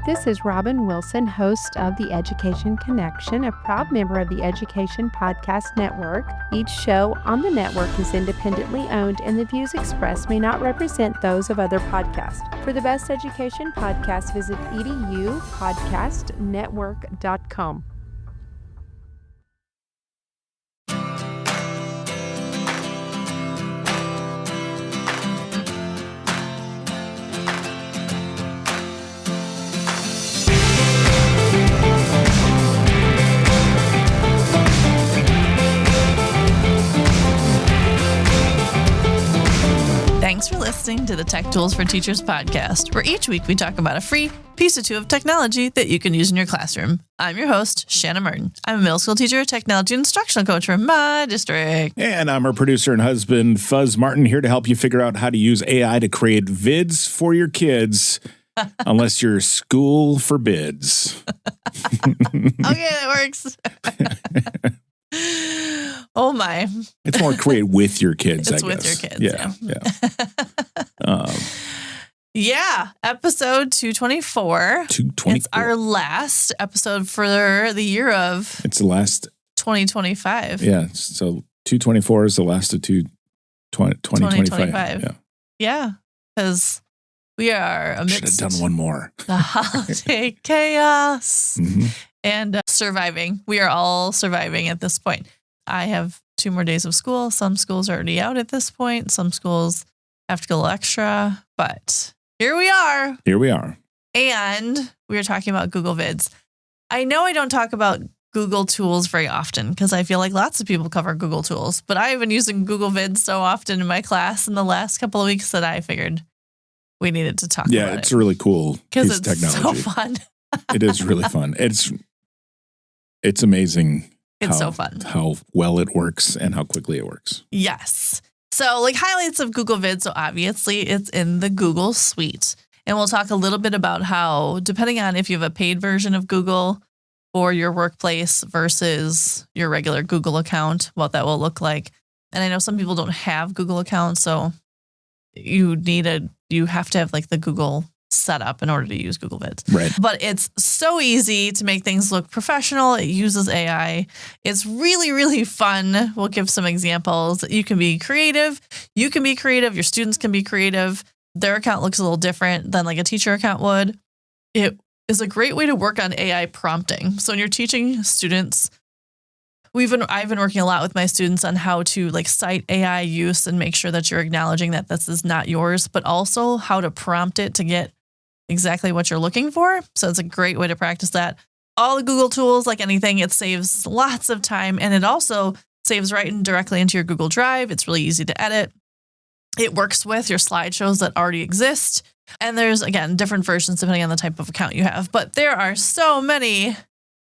This is Robin Wilson, host of The Education Connection, a proud member of the Education Podcast Network. Each show on the network is independently owned, and the views expressed may not represent those of other podcasts. For the best education podcasts, visit edupodcastnetwork.com. Thanks for listening to the Tech Tools for Teachers podcast, where each week we talk about a free piece or two of technology that you can use in your classroom. I'm your host, Shanna Martin. I'm a middle school teacher, a technology instructional coach from my district. And I'm our producer and husband, Fuzz Martin, here to help you figure out how to use AI to create vids for your kids, unless your school forbids. Okay, that works. Oh my. It's more create with your kids, It's I with guess. your kids, Yeah. Yeah, episode 224. 224. It's our last episode for the year of It's the last. 2025. Yeah. So 224 is the last of 2025. Yeah. Yeah, because we are Should have amidst done one more. the holiday chaos and surviving. We are all surviving at this point. I have 2 more days of school. Some schools are already out at this point. Some schools have to go a little extra, but here we are. Here we are. And we are talking about Google Vids. I know I don't talk about Google tools very often because I feel like lots of people cover Google tools, but I've been using Google Vids so often in my class in the last couple of weeks that I figured we needed to talk about it. Yeah, it's a really cool piece because of it's technology. so fun. It is really fun. It's amazing. It's so fun. How well it works and how quickly it works. Yes. So like highlights of Google Vids. So obviously it's in the Google suite. And we'll talk a little bit about how, depending on if you have a paid version of Google for your workplace versus your regular Google account, what that will look like. And I know some people don't have Google accounts, so you have to have like the Google setup in order to use Google Vids. Right. But it's so easy to make things look professional. It uses AI. It's really, really fun. We'll give some examples. You can be creative. You can be creative. Your students can be creative. Their account looks a little different than like a teacher account would. It is a great way to work on AI prompting. So when you're teaching students, I've been working a lot with my students on how to like cite AI use and make sure that you're acknowledging that this is not yours, but also how to prompt it to get exactly what you're looking for. So it's a great way to practice that. All the Google tools, like anything, it saves lots of time, and it also saves right and directly into your Google Drive. It's really easy to edit. It works with your slideshows that already exist. And there's, again, different versions depending on the type of account you have. But there are so many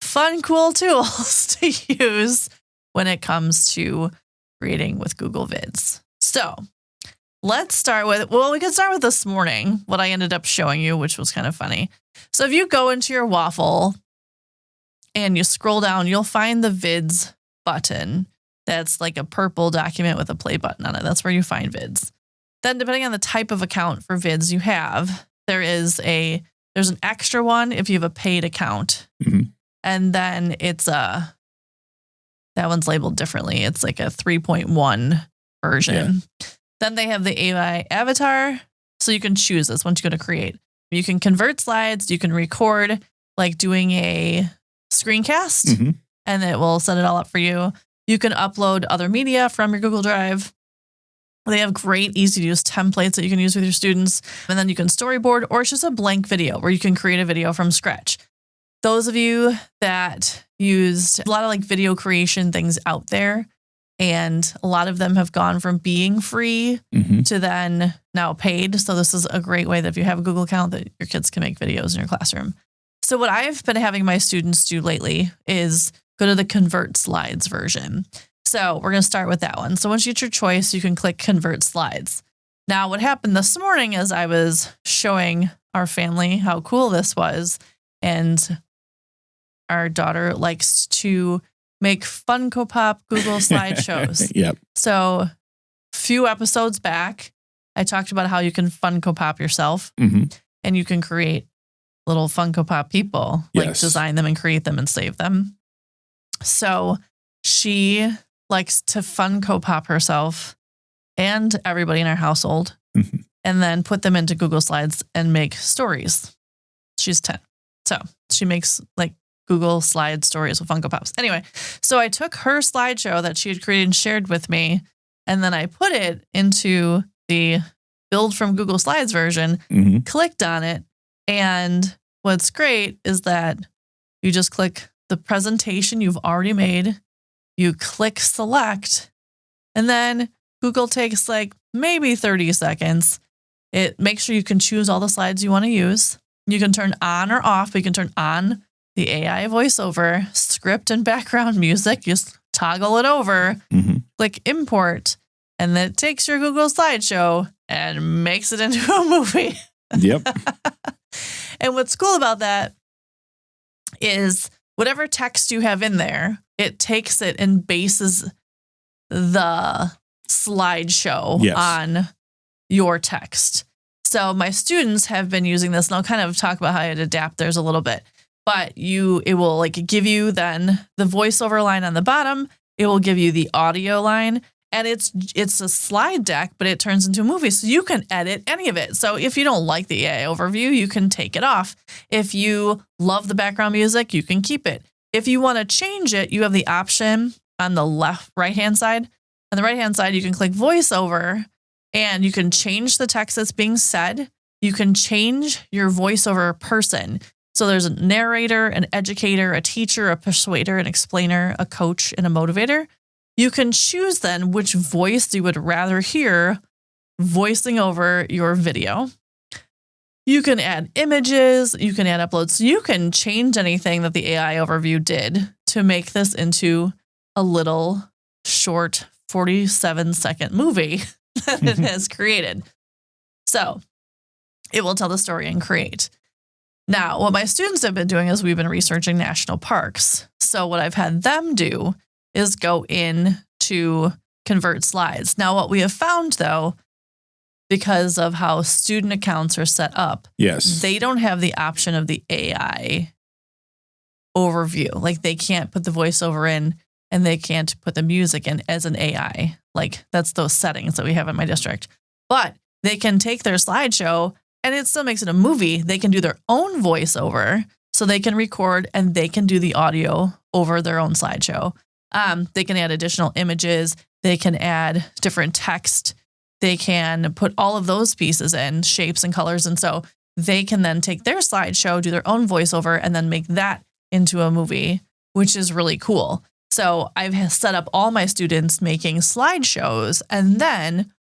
fun, cool tools to use when it comes to creating with Google Vids. So let's start with, we could start with this morning, what I ended up showing you, which was kind of funny. So if you go into your Waffle and you scroll down, you'll find the Vids button. That's like a purple document with a play button on it. That's where you find Vids. Then depending on the type of account for Vids you have, there's an extra one if you have a paid account. Mm-hmm. And then that one's labeled differently. It's like a 3.1 version. Yeah. Then they have the AI avatar. So you can choose this once you go to create. You can convert slides. You can record like doing a screencast and it will set it all up for you. You can upload other media from your Google Drive. They have great, easy to use templates that you can use with your students. And then you can storyboard, or it's just a blank video where you can create a video from scratch. Those of you that used a lot of like video creation things out there, and a lot of them have gone from being free to then now paid. So this is a great way that if you have a Google account that your kids can make videos in your classroom. So what I've been having my students do lately is go to the convert slides version. So we're going to start with that one. So once you get your choice, you can click convert slides. Now what happened this morning is I was showing our family how cool this was, and our daughter likes to make Funko Pop Google slideshows. Yep. So a few episodes back, I talked about how you can Funko Pop yourself and you can create little Funko Pop people, like Yes. design them and create them and save them. So she likes to Funko Pop herself and everybody in our household Mhm. and then put them into Google Slides and make stories. She's 10. So she makes like Google slide stories with Funko Pops. Anyway, so I took her slideshow that she had created and shared with me, and then I put it into the build from Google Slides version, Mhm. clicked on it, and what's great is that you just click the presentation you've already made, you click select, and then Google takes like maybe 30 seconds. It makes sure you can choose all the slides you want to use. You can turn on or off, but you can turn on the AI voiceover, script, and background music. Just toggle it over, Mhm. click import, and then it takes your Google slideshow and makes it into a movie. Yep. And what's cool about that is whatever text you have in there, it takes it and bases the slideshow Yes. on your text. So my students have been using this, and I'll kind of talk about how I'd adapt theirs a little bit. But it will like give you then the voiceover line on the bottom. It will give you the audio line, and it's a slide deck, but it turns into a movie. So you can edit any of it. So if you don't like the AI overview, you can take it off. If you love the background music, you can keep it. If you want to change it, you have the option on the right-hand side. On the right-hand side, you can click voiceover, and you can change the text that's being said. You can change your voiceover person. So there's a narrator, an educator, a teacher, a persuader, an explainer, a coach, and a motivator. You can choose then which voice you would rather hear voicing over your video. You can add images, you can add uploads. You can change anything that the AI overview did to make this into a little short 47-second movie that it has created. So it will tell the story and create. Now, what my students have been doing is we've been researching national parks. So what I've had them do is go in to convert slides. Now, what we have found, though, because of how student accounts are set up, Yes. they don't have the option of the AI overview. Like they can't put the voiceover in and they can't put the music in as an AI. Like that's those settings that we have in my district. But they can take their slideshow and it still makes it a movie. They can do their own voiceover. So they can record and they can do the audio over their own slideshow. They can add additional images. They can add different text. They can put all of those pieces in, shapes and colors. And so they can then take their slideshow, do their own voiceover, and then make that into a movie, which is really cool. So I've set up all my students making slideshows. And then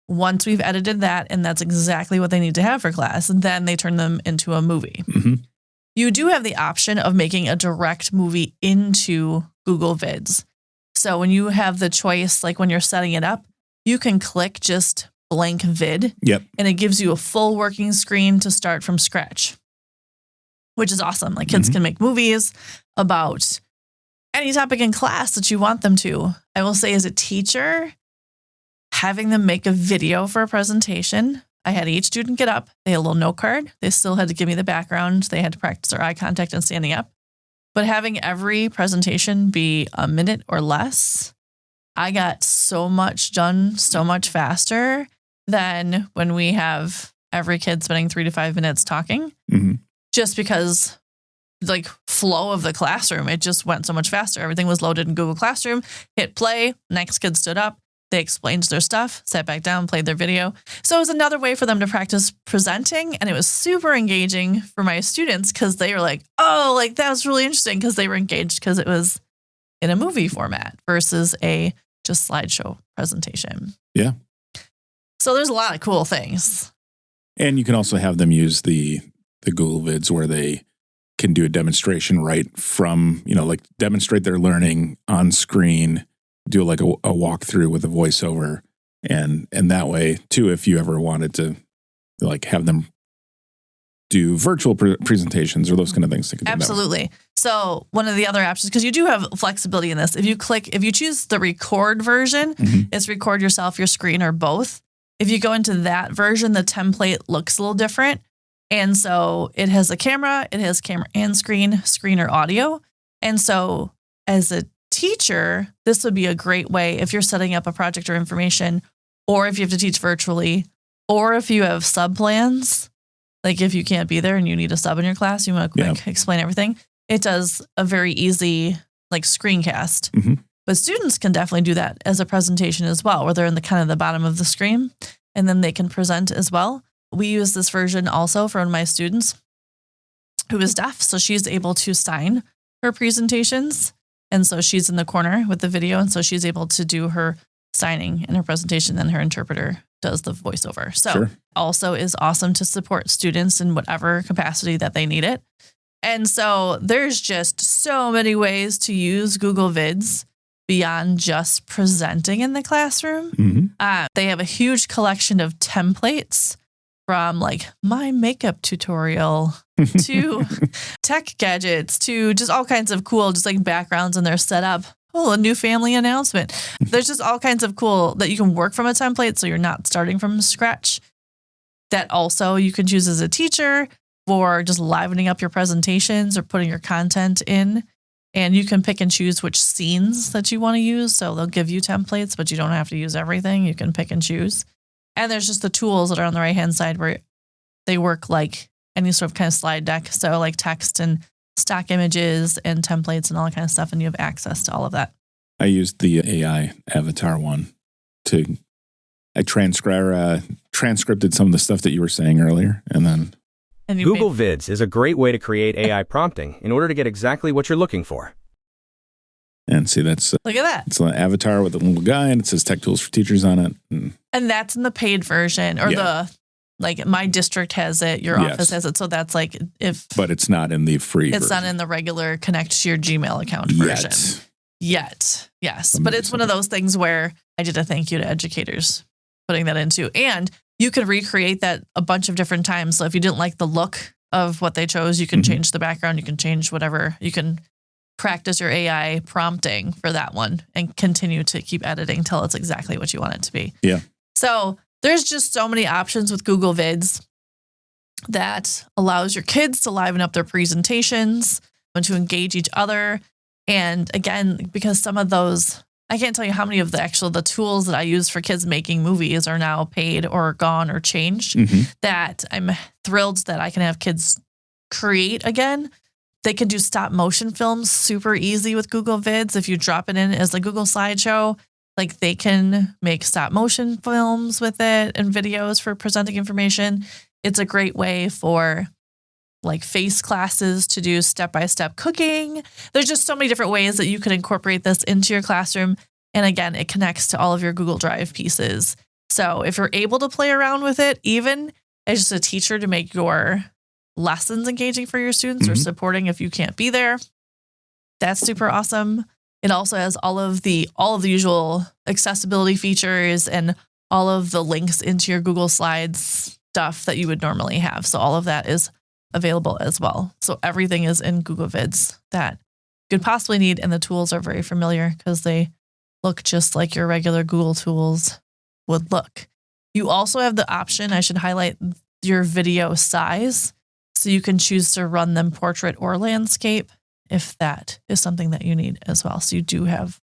once we've edited that, and that's exactly what they need to have for class, then they turn them into a movie. Mm-hmm. You do have the option of making a direct movie into Google Vids. So when you have the choice, like when you're setting it up, you can click just blank vid. Yep. And it gives you a full working screen to start from scratch, which is awesome. Like kids can make movies about any topic in class that you want them to. I will say as a teacher, having them make a video for a presentation, I had each student get up. They had a little note card. They still had to give me the background. They had to practice their eye contact and standing up. But having every presentation be a minute or less, I got so much done so much faster than when we have every kid spending 3 to 5 minutes talking. Mm-hmm. Just because like flow of the classroom, it just went so much faster. Everything was loaded in Google Classroom, hit play, next kid stood up, they explained their stuff, sat back down, played their video. So it was another way for them to practice presenting. And it was super engaging for my students because they were like, oh, like that was really interesting because they were engaged because it was in a movie format versus a just slideshow presentation. Yeah. So there's a lot of cool things. And you can also have them use the Google Vids where they can do a demonstration right from, like demonstrate their learning on screen, do like a walkthrough with a voiceover. And that way too, if you ever wanted to like have them do virtual presentations or those kind of things. They can do Absolutely. So one of the other options, because you do have flexibility in this, if you choose the record version, it's record yourself, your screen, or both. If you go into that version, the template looks a little different. And so it has a camera, it has camera and screen or audio. And so as a teacher, this would be a great way if you're setting up a project or information, or if you have to teach virtually, or if you have sub plans, like if you can't be there and you need a sub in your class, you want to quick explain everything. It does a very easy like screencast. Mm-hmm. But students can definitely do that as a presentation as well, where they're in the kind of the bottom of the screen and then they can present as well. We use this version also for one of my students who is deaf. So she's able to sign her presentations. And so she's in the corner with the video. And so she's able to do her signing in her presentation. Then her interpreter does the voiceover. So also is awesome to support students in whatever capacity that they need it. And so there's just so many ways to use Google Vids beyond just presenting in the classroom. Mm-hmm. They have a huge collection of templates from like my makeup tutorial to tech gadgets to just all kinds of cool, just like backgrounds in their setup. Oh, a new family announcement. There's just all kinds of cool that you can work from a template. So you're not starting from scratch. That also you can choose as a teacher for just livening up your presentations or putting your content in. And you can pick and choose which scenes that you want to use. So they'll give you templates, but you don't have to use everything. You can pick and choose. And there's just the tools that are on the right-hand side where they work like any sort of kind of slide deck. So like text and stock images and templates and all that kind of stuff. And you have access to all of that. I used the AI avatar one I transcripted some of the stuff that you were saying earlier. And then Google Vids is a great way to create AI prompting in order to get exactly what you're looking for. And see, that's look at that. It's an avatar with a little guy, and it says Tech Tools for Teachers on it. And that's in the paid version, or the like. My district has it. Your office has it. So that's like but it's not in the free. It's version. not in the regular connect to your Gmail account version yet. Yes, but it's one of those things where I did a thank you to educators putting that into, and you can recreate that a bunch of different times. So if you didn't like the look of what they chose, you can change the background. You can change whatever. You can practice your AI prompting for that one and continue to keep editing till it's exactly what you want it to be. Yeah. So there's just so many options with Google Vids that allows your kids to liven up their presentations and to engage each other. And again, because some of those, I can't tell you how many of the tools that I use for kids making movies are now paid or gone or changed, that I'm thrilled that I can have kids create again. They can do stop motion films super easy with Google Vids. If you drop it in as a Google slideshow, like they can make stop motion films with it and videos for presenting information. It's a great way for like face classes to do step-by-step cooking. There's just so many different ways that you can incorporate this into your classroom. And again, it connects to all of your Google Drive pieces. So if you're able to play around with it, even as just a teacher to make your lessons engaging for your students or supporting if you can't be there, that's super awesome. It also has all of the usual accessibility features and all of the links into your Google Slides stuff that you would normally have. So all of that is available as well. So everything is in Google Vids that you could possibly need. And the tools are very familiar because they look just like your regular Google tools would look. You also have the option, I should highlight your video size. So you can choose to run them portrait or landscape if that is something that you need as well. So you do have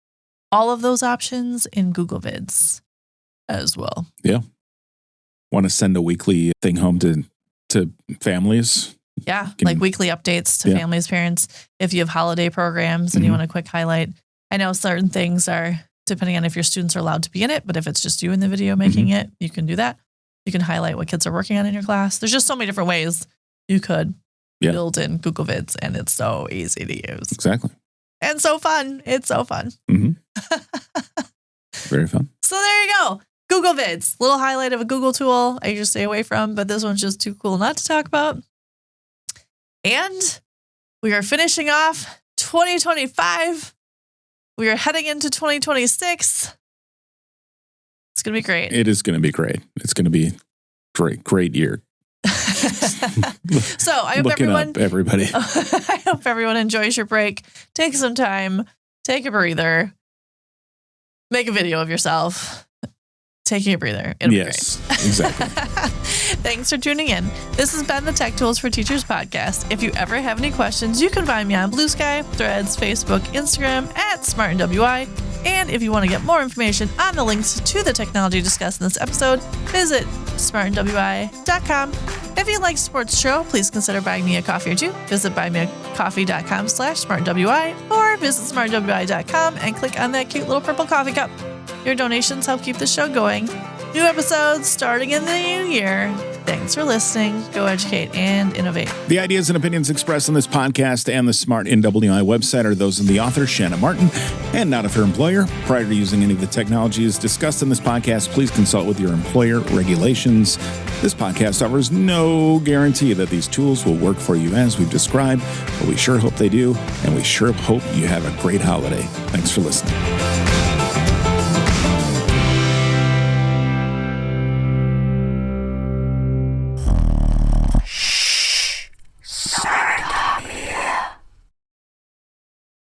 all of those options in Google Vids as well. Yeah. Want to send a weekly thing home to families? Yeah, like weekly updates to families, parents. If you have holiday programs and you want a quick highlight. I know certain things are, depending on if your students are allowed to be in it, but if it's just you in the video making it, you can do that. You can highlight what kids are working on in your class. There's just so many different ways you could build in Google Vids, and it's so easy to use. Exactly. And so fun. It's so fun. Very fun. So there you go. Google Vids, little highlight of a Google tool I usually stay away from, but this one's just too cool not to talk about. And we are finishing off 2025. We are heading into 2026. It's going to be great. It is going to be great. It's going to be great year. So I hope everybody. I hope everyone enjoys your break. Take some time, take a breather, make a video of yourself taking a breather. It'll be great. Exactly. Thanks for tuning in. This has been the Tech Tools for Teachers podcast. If you ever have any questions, you can find me on Blue Sky, Threads, Facebook, Instagram at SmartandWI. And if you want to get more information on the links to the technology discussed in this episode, visit smartandwi.com. If you like to support the show, please consider buying me a coffee or two. Visit buymeacoffee.com/smartandwi or visit smartandwi.com and click on that cute little purple coffee cup. Your donations help keep the show going. New episodes starting in the new year. Thanks for listening. Go educate and innovate. The ideas and opinions expressed on this podcast and the Smart NWI website are those of the author, Shanna Martin, and not of her employer. Prior to using any of the technologies discussed in this podcast, please consult with your employer regulations. This podcast offers no guarantee that these tools will work for you as we've described, but we sure hope they do, and we sure hope you have a great holiday. Thanks for listening.